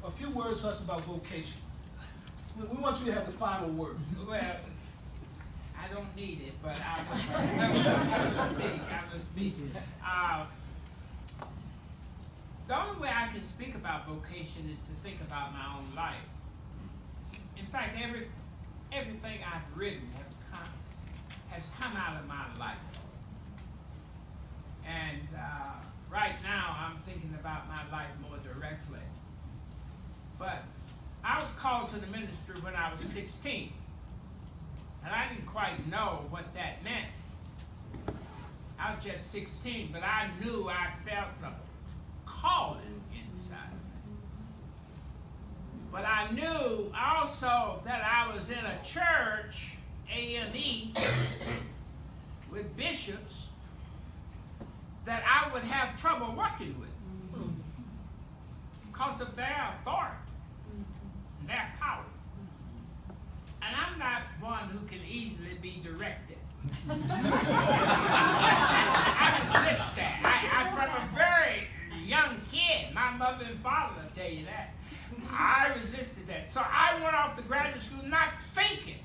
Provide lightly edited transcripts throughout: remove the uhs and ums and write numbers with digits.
a few words to us about vocation. We want you to have the final word. Well, I don't need it, but I will speak. The only way I can speak about vocation is to think about my own life. In fact, everything I've written has come out of my life. And right now, I'm thinking about my life more directly. But I was called to the ministry when I was 16. And I didn't quite know what that meant. I was just 16, but I knew I felt the calling inside of me. But I knew also that I was in a church, A&E, with bishops that I would have trouble working with because of their authority and their power. And I'm not one who can easily be directed. I resist that. I from a very young kid, my mother and father will tell you that, I resisted that. So I went off to graduate school not thinking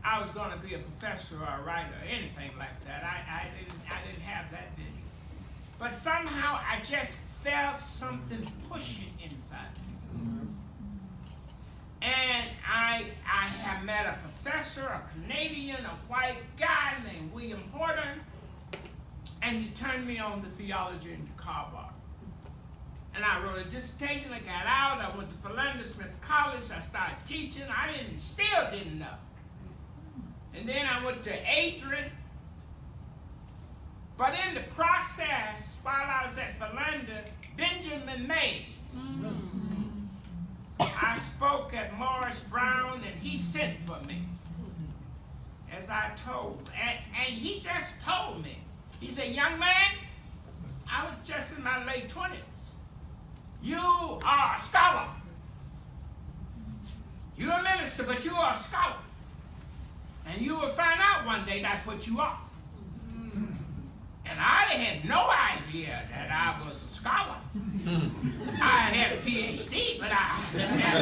I was going to be a professor or a writer or anything like that. I didn't have that vision. But somehow I just felt something pushing inside me. And I have met a professor, a Canadian, a white guy named William Horton, and he turned me on to theology in Chicago. And I wrote a dissertation, I got out, I went to Philander Smith College, I started teaching, still didn't know. And then I went to Adrian. But in the process, while I was at Philander, Benjamin Mays, I spoke at Morris Brown, and he sent for me, as I told. And he just told me, he said, young man, I was just in my late 20s. You are a scholar. You're a minister, but you are a scholar. And you will find out one day that's what you are. And I had no idea that I was a scholar. I had a PhD, but I didn't have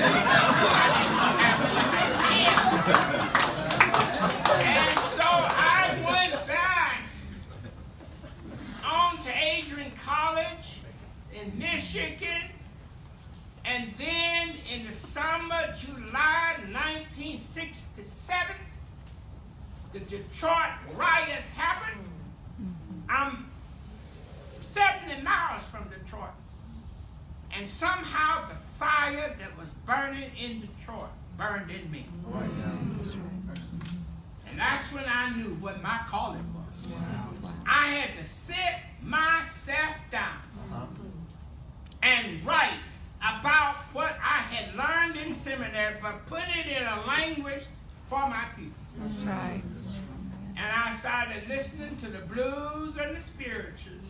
an idea. And so I went back on to Adrian College in Michigan. And then in the summer, July 1967, the Detroit riot happened. I'm 70 miles from Detroit. And somehow the fire that was burning in Detroit burned in me. And that's when I knew what my calling was. I had to sit myself down and write about what I had learned in seminary, but put it in a language for my people. That's right. And I started listening to the blues and the spirituals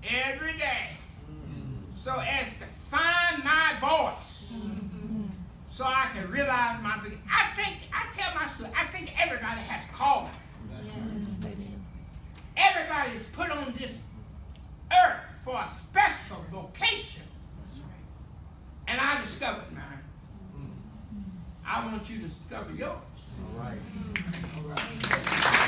every day, so as to find my voice, so I can realize my vision. I tell my students, I think everybody has calling. Everybody is put on this earth for a special vocation. And I discovered mine. I want you to discover yours.